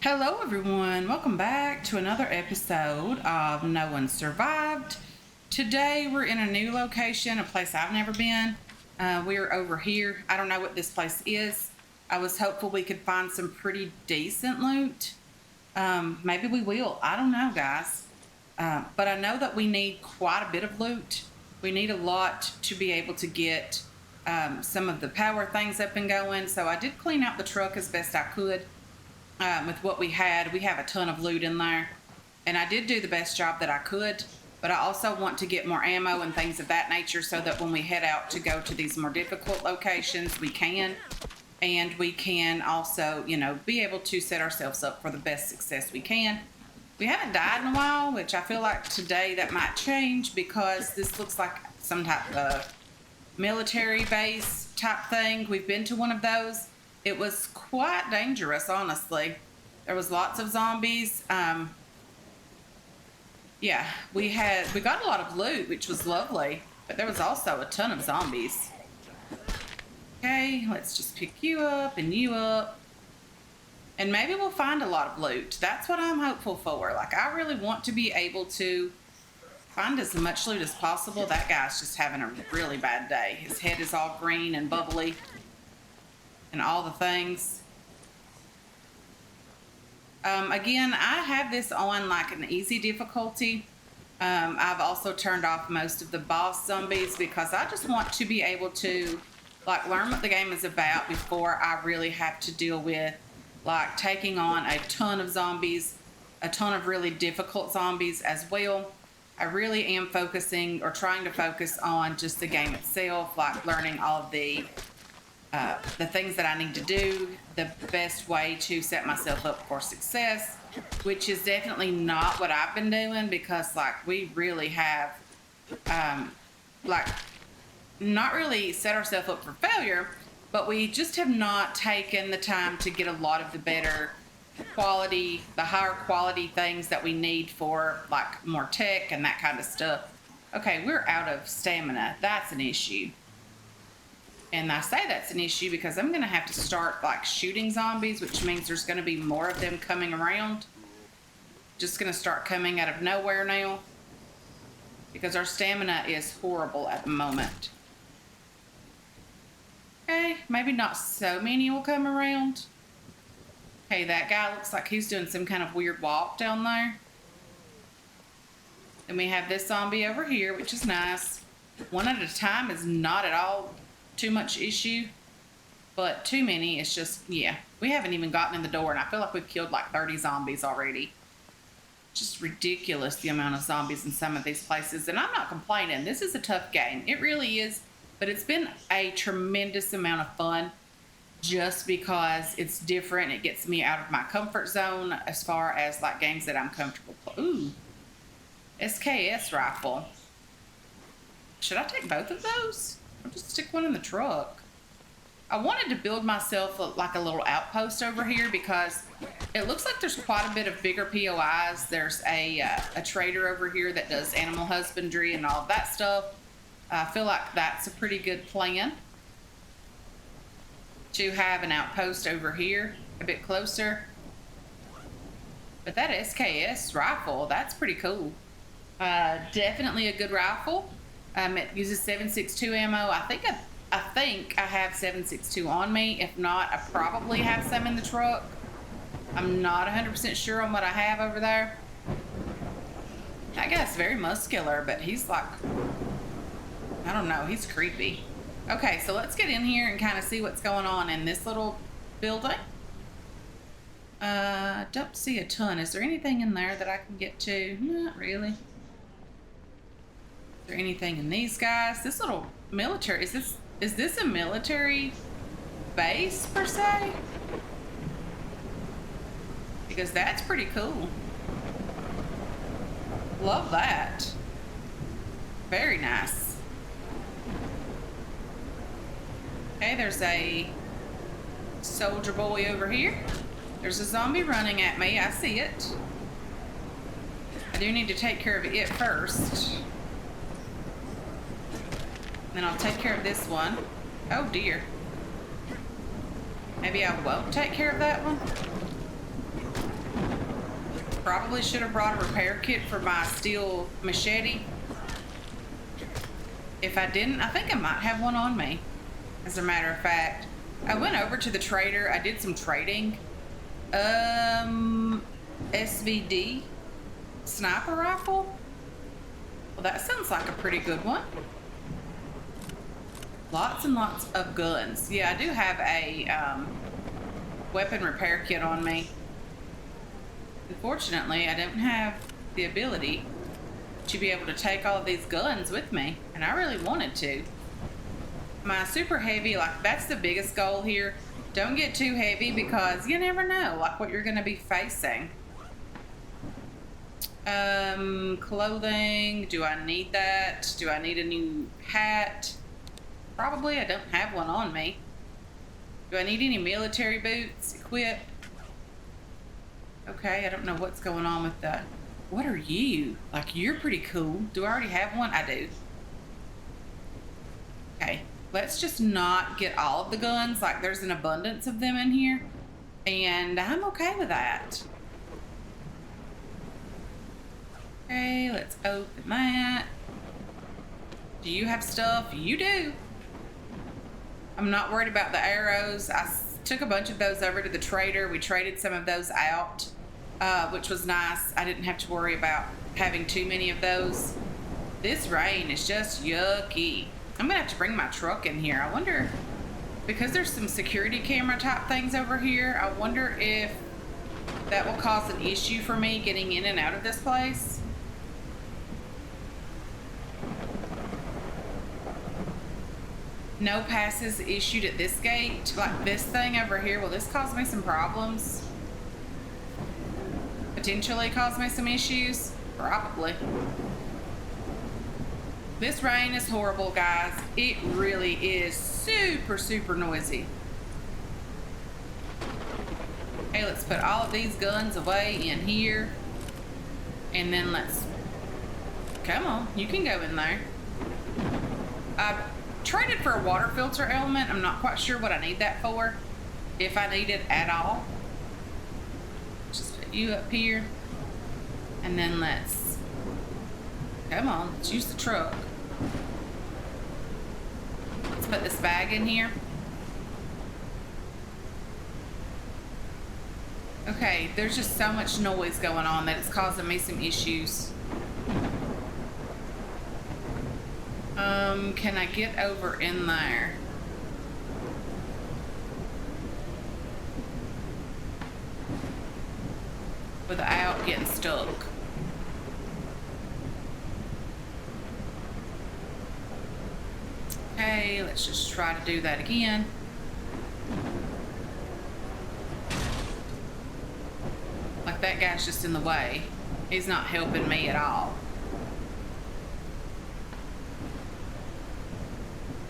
Hello everyone, welcome back to another episode of No One Survived. Today we're in a new location, a place I've never been. We're over here. I don't know what this place is. I was hopeful we could find some pretty decent loot. Maybe we will. I don't know, guys. But I know that we need quite a bit of loot. We need a lot to be able to get some of the power things up and going. So I did clean out the truck as best I could. With what we had. We have a ton of loot in there, and I did do the best job that I could, but I also want to get more ammo and things of that nature so that when we head out to go to these more difficult locations, we can, and we can also, be able to set ourselves up for the best success we can. We haven't died in a while, which I feel like today that might change because this looks like some type of military base type thing. We've been to one of those. It was quite dangerous, honestly. There was lots of zombies. Yeah, we got a lot of loot, which was lovely, but there was also a ton of zombies. Okay, let's just pick you up and you up. And maybe we'll find a lot of loot. That's what I'm hopeful for. Like, I really want to be able to find as much loot as possible. That guy's just having a really bad day. His head is all green and bubbly. And all the things. Again, I have this on like an easy difficulty. I've also turned off most of the boss zombies because I just want to be able to like learn what the game is about before I really have to deal with like taking on a ton of zombies, a ton of really difficult zombies as well. I really am focusing or trying to focus on just the game itself, like learning all of the things that I need to do, the best way to set myself up for success, which is definitely not what I've been doing because like we really have like not really set ourselves up for failure, but we just have not taken the time to get a lot of the better quality, the higher quality things that we need for like more tech and that kind of stuff. Okay, we're out of stamina. That's an issue. And I say that's an issue because I'm going to have to start like shooting zombies, which means there's going to be more of them coming around. Just going to start coming out of nowhere now because our stamina is horrible at the moment. Okay, maybe not so many will come around. Okay, that guy looks like he's doing some kind of weird walk down there. And we have this zombie over here, which is nice. One at a time is not at all too much issue, but too many, it's just, yeah, we haven't even gotten in the door and I feel like we've killed like 30 zombies already. Just ridiculous the amount of zombies in some of these places, and I'm not complaining. This is a tough game, it really is, but it's been a tremendous amount of fun just because it's different. It gets me out of my comfort zone as far as like games that I'm comfortable playing. Ooh, SKS rifle. Should I take both of those? I'll just stick one in the truck. I wanted to build myself like a little outpost over here because it looks like there's quite a bit of bigger POIs. There's a trader over here that does animal husbandry and all of that stuff. I feel like that's a pretty good plan to have an outpost over here a bit closer. But that SKS rifle, that's pretty cool. Definitely a good rifle. It uses 7.62 ammo. I think I have 7.62 on me. If not, I probably have some in the truck. I'm not 100% sure on what I have over there. That guy's very muscular, but he's like, I don't know, he's creepy. Okay, so let's get in here and kind of see what's going on in this little building. Don't see a ton. Is there anything in there that I can get to? Not really. Is there anything in these guys? This little military, is this a military base per se? Because that's pretty cool. Love that. Very nice. Okay, there's a soldier boy over here. There's a zombie running at me. I see it. I do need to take care of it first. Then I'll take care of this one. Oh dear. Maybe I won't take care of that one. Probably should have brought a repair kit for my steel machete. If I didn't, I think I might have one on me. As a matter of fact, I went over to the trader. I did some trading. SVD sniper rifle. Well, that sounds like a pretty good one. Lots and lots of guns. Yeah, I do have a weapon repair kit on me. Unfortunately, I don't have the ability to be able to take all of these guns with me, and I really wanted to. My super heavy, like, that's the biggest goal here. Don't get too heavy because you never know, like, what you're going to be facing. Clothing, do I need that? Do I need a new hat? Probably. I don't have one on me. Do I need any military boots? Equip. Okay, I don't know what's going on with that. What are you? Like, you're pretty cool. Do I already have one? I do. Okay, let's just not get all of the guns. Like, there's an abundance of them in here, and I'm okay with that. Okay, let's open that. Do you have stuff? You do. I'm not worried about the arrows. I took a bunch of those over to the trader. We traded some of those out, which was nice. I didn't have to worry about having too many of those. This rain is just yucky. I'm gonna have to bring my truck in here. I wonder, because there's some security camera type things over here, I wonder if that will cause an issue for me getting in and out of this place. No passes issued at this gate. Like, this thing over here, will this cause me some problems? Potentially cause me some issues? Probably. This rain is horrible, guys. It really is super, super noisy. Okay, let's put all of these guns away in here. And then let's... Come on, you can go in there. I traded for a water filter element. I'm not quite sure what I need that for. If I need it at all. Just put you up here. And then let's... Come on, let's use the truck. Let's put this bag in here. Okay, there's just so much noise going on that it's causing me some issues. Can I get over in there? Without getting stuck. Okay, let's just try to do that again. Like, that guy's just in the way. He's not helping me at all.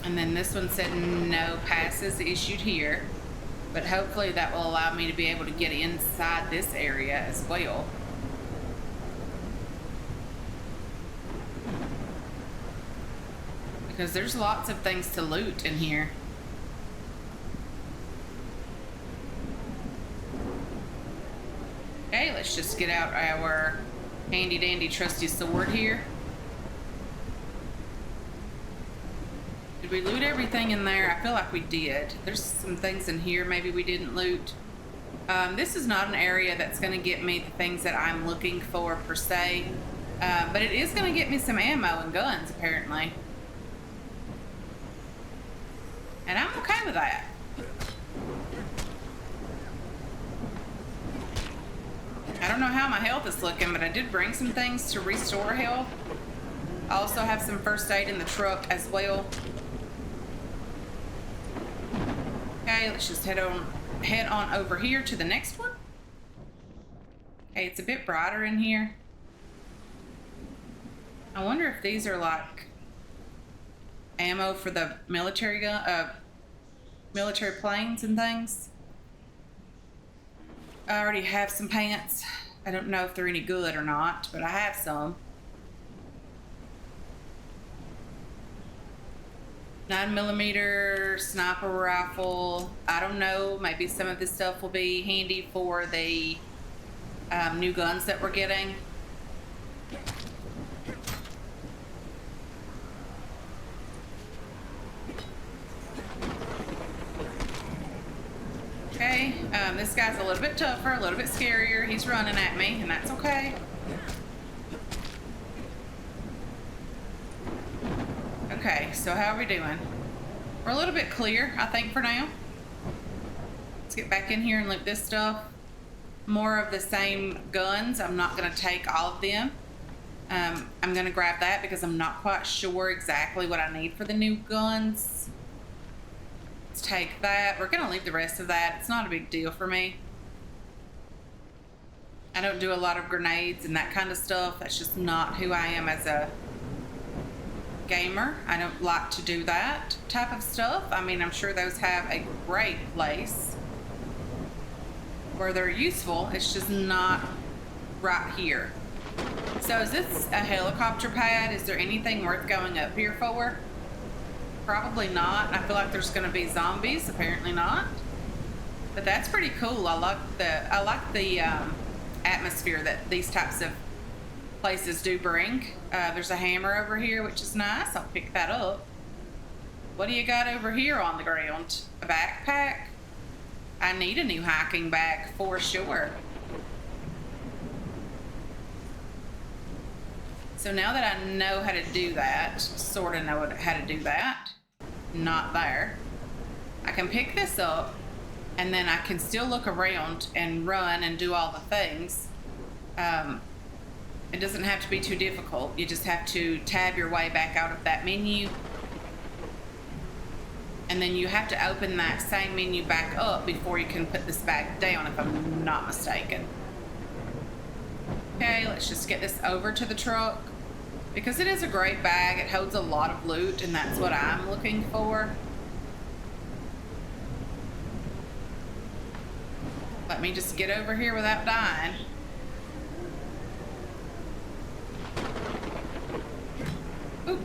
And then this one said no passes issued here. But hopefully that will allow me to be able to get inside this area as well. Because there's lots of things to loot in here. Okay, let's just get out our handy dandy trusty sword here. Did we loot everything in there? I feel like we did. There's some things in here maybe we didn't loot. This is not an area that's going to get me the things that I'm looking for per se. But it is going to get me some ammo and guns apparently. And I'm okay with that. I don't know how my health is looking, but I did bring some things to restore health. I also have some first aid in the truck as well. Okay, let's just head on over here to the next one. Okay, it's a bit brighter in here. I wonder if these are like ammo for the military gun, military planes and things. I already have some pants. I don't know if they're any good or not, but I have some. 9mm sniper rifle. I don't know. Maybe some of this stuff will be handy for the new guns that we're getting. Okay, this guy's a little bit tougher, a little bit scarier. He's running at me, and that's okay. Okay, so how are we doing? We're a little bit clear, I think, for now. Let's get back in here and loot this stuff. More of the same guns. I'm not going to take all of them. I'm going to grab that because I'm not quite sure exactly what I need for the new guns. Let's take that. We're going to leave the rest of that. It's not a big deal for me. I don't do a lot of grenades and that kind of stuff. That's just not who I am as a gamer. I don't like to do that type of stuff. I mean, I'm sure those have a great place where they're useful. It's just not right here. So is this a helicopter pad? Is there anything worth going up here for? Probably not. I feel like there's going to be zombies. Apparently not. But that's pretty cool. I like the atmosphere that these types of places do bring. There's a hammer over here, which is nice. I'll pick that up. What do you got over here on the ground? A backpack? I need a new hiking bag for sure. So now that I know how to do that, sort of know how to do that, not there, I can pick this up and then I can still look around and run and do all the things. It doesn't have to be too difficult. You just have to tab your way back out of that menu. And then you have to open that same menu back up before you can put this bag down, if I'm not mistaken. Okay, let's just get this over to the truck. Because it is a great bag, it holds a lot of loot, and that's what I'm looking for. Let me just get over here without dying. Ooh,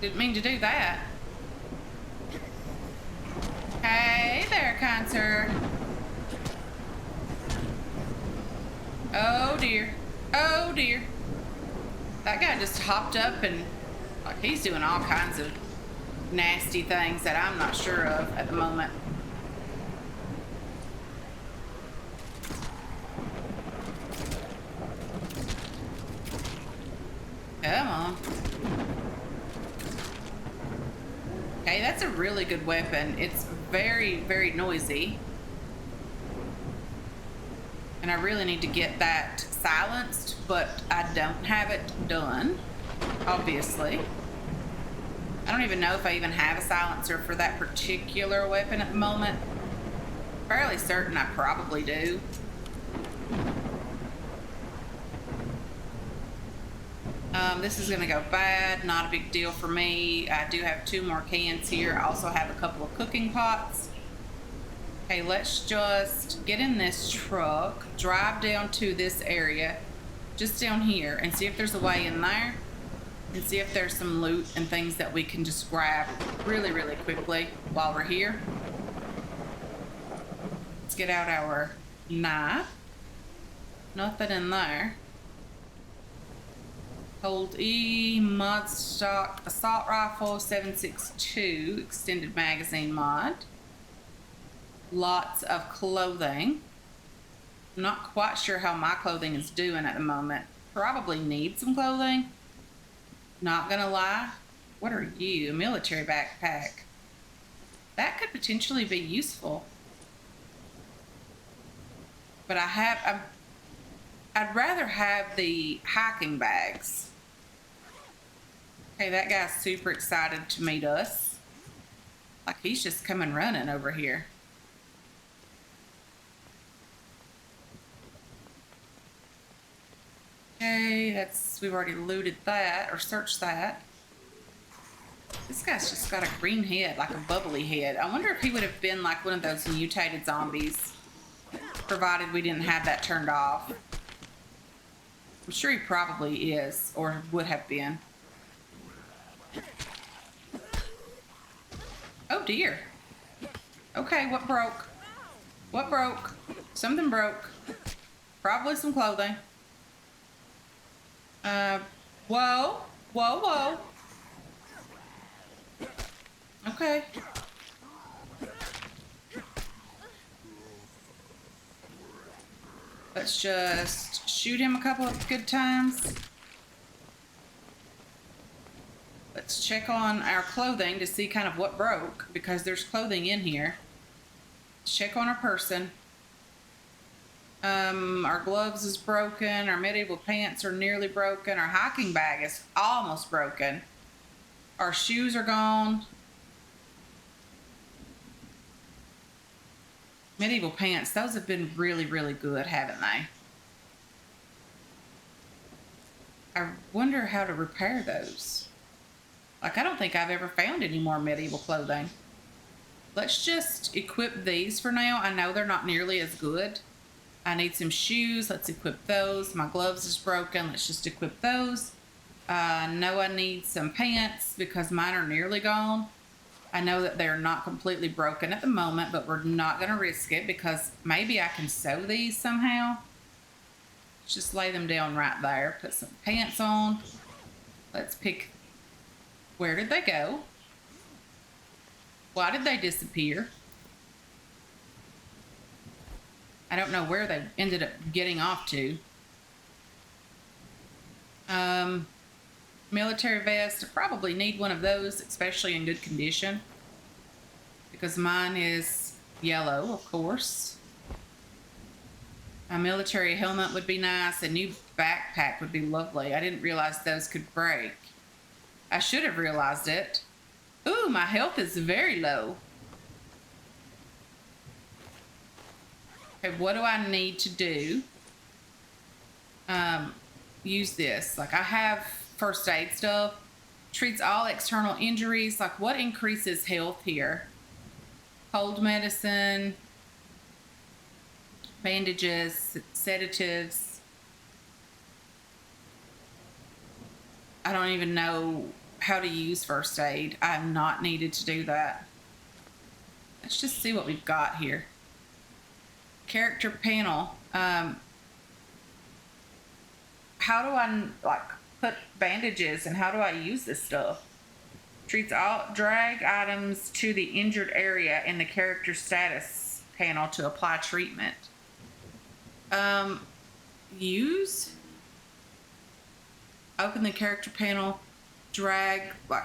didn't mean to do that. Hey there, kind sir. Oh dear. Oh dear. That guy just hopped up and like he's doing all kinds of nasty things that I'm not sure of at the moment. Come on. Okay, that's a really good weapon. It's very, very noisy. And I really need to get that silenced, but I don't have it done, obviously. I don't even know if I even have a silencer for that particular weapon at the moment. Fairly certain I probably do. This is gonna go bad, not a big deal for me. I do have 2 more cans here. I also have a couple of cooking pots. Okay, let's just get in this truck, drive down to this area, just down here, and see if there's a way in there, and see if there's some loot and things that we can just grab really, really quickly while we're here. Let's get out our knife. Nothing in there. Hold E, mod stock, assault rifle, 7.62, extended magazine mod. Lots of clothing. I'm not quite sure how my clothing is doing at the moment. Probably need some clothing. Not gonna lie. What are you? A military backpack. That could potentially be useful. But I'd rather have the hiking bags. Okay, that guy's super excited to meet us. Like he's just coming running over here. Okay, we've already looted that or searched that. This guy's just got a green head, like a bubbly head. I wonder if he would have been like one of those mutated zombies, provided we didn't have that turned off. I'm sure he probably is, or would have been. Oh dear. Okay, what broke? What broke? Something broke. Probably some clothing. Whoa. Whoa, whoa. Okay. Let's just shoot him a couple of good times. Let's check on our clothing to see kind of what broke, because there's clothing in here. Let's check on our person. Our gloves is broken. Our medieval pants are nearly broken. Our hiking bag is almost broken. Our shoes are gone. Medieval pants, those have been really, really good, haven't they? I wonder how to repair those. Like, I don't think I've ever found any more medieval clothing. Let's just equip these for now. I know they're not nearly as good. I need some shoes. Let's equip those. My gloves is broken. Let's just equip those. I know I need some pants because mine are nearly gone. I know that they're not completely broken at the moment, but we're not going to risk it because maybe I can sew these somehow. Let's just lay them down right there. Put some pants on. Let's pick. Where did they go? Why did they disappear? I don't know where they ended up getting off to. Military vest. I probably need one of those, especially in good condition, because mine is yellow, of course. A military helmet would be nice. A new backpack would be lovely. I didn't realize those could break. I should have realized it. Ooh, my health is very low. Okay, what do I need to do? Use this. Like, I have first aid stuff. Treats all external injuries. Like, what increases health here? Cold medicine, bandages, sedatives. I don't even know how to use first aid. I have not needed to do that. Let's just see what we've got here. Character panel. How do I put bandages, and how do I use this stuff? Treats all drag items to the injured area in the character status panel to apply treatment. Use. Open the character panel. Drag like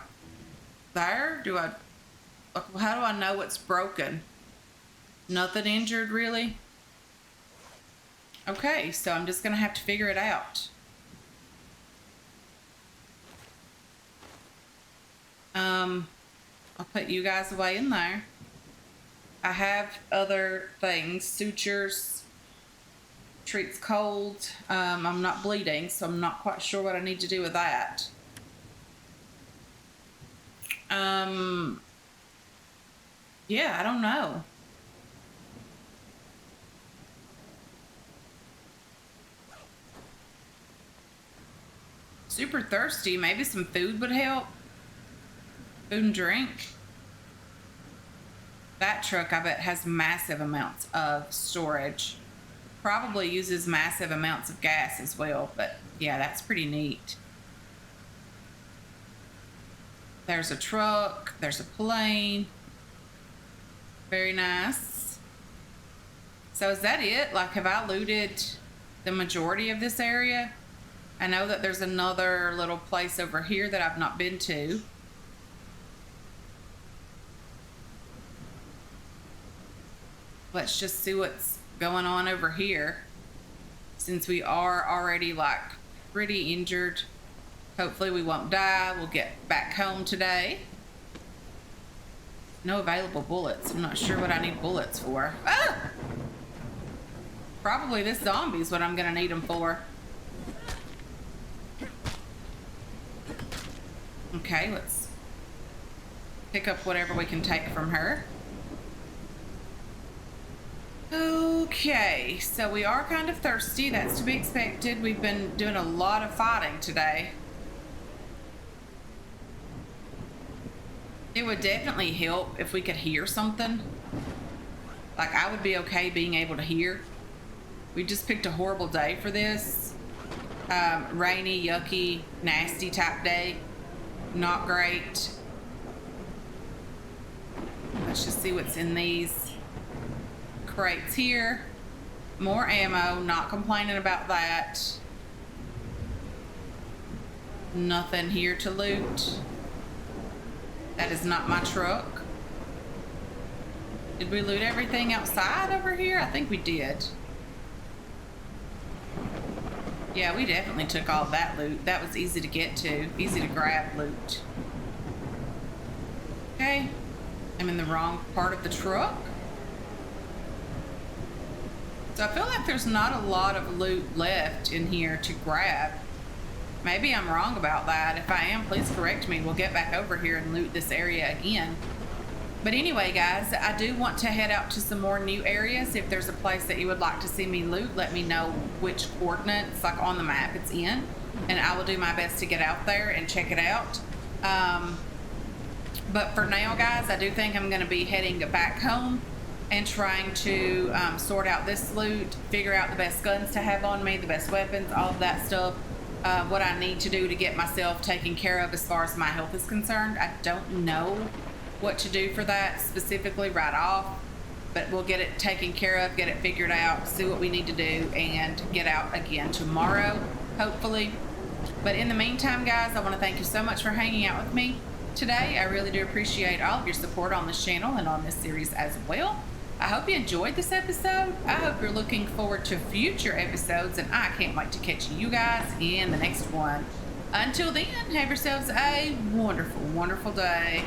there. How do I know what's broken? Nothing injured, really? Okay, so I'm just gonna have to figure it out. I'll put you guys away in there. I have other things. Sutures. Treats cold. I'm not bleeding, so I'm not quite sure what I need to do with that. Yeah, I don't know. Super thirsty. Maybe some food would help. Food and drink. That truck, I bet, has massive amounts of storage. Probably uses massive amounts of gas as well, but yeah, that's pretty neat. There's a truck. There's a plane. Very nice. So is that it? Like, have I looted the majority of this area? I know that there's another little place over here that I've not been to. Let's just see what's going on over here. Since we are already like pretty injured, hopefully we won't die. We'll get back home today. No available bullets. I'm not sure what I need bullets for. Ah! Probably this zombie is what I'm gonna need them for. Okay, let's pick up whatever we can take from her. Okay, so we are kind of thirsty. That's to be expected. We've been doing a lot of fighting today. It would definitely help if we could hear something. Like, I would be okay being able to hear. We just picked a horrible day for this. Rainy, yucky, nasty type day. Not great. Let's just see what's in these crates here. More ammo, not complaining about that. Nothing here to loot. That is not my truck. Did we loot everything outside over here? I think we did. Yeah, we definitely took all that loot. That was easy to get to, easy to grab loot. Okay, I'm in the wrong part of the truck. So I feel like there's not a lot of loot left in here to grab. Maybe I'm wrong about that. If I am, please correct me. We'll get back over here and loot this area again. But anyway, guys, I do want to head out to some more new areas. If there's a place that you would like to see me loot, let me know which coordinates, like on the map, it's in. And I will do my best to get out there and check it out. But for now, guys, I do think I'm going to be heading back home and trying to sort out this loot, figure out the best guns to have on me, the best weapons, all of that stuff. What I need to do to get myself taken care of as far as my health is concerned. I don't know what to do for that specifically right off, but we'll get it taken care of, get it figured out, see what we need to do, and get out again tomorrow, hopefully. But in the meantime, guys, I want to thank you so much for hanging out with me today. I really do appreciate all of your support on this channel and on this series as well. I hope you enjoyed this episode. I hope you're looking forward to future episodes, and I can't wait to catch you guys in the next one. Until then, have yourselves a wonderful, wonderful day.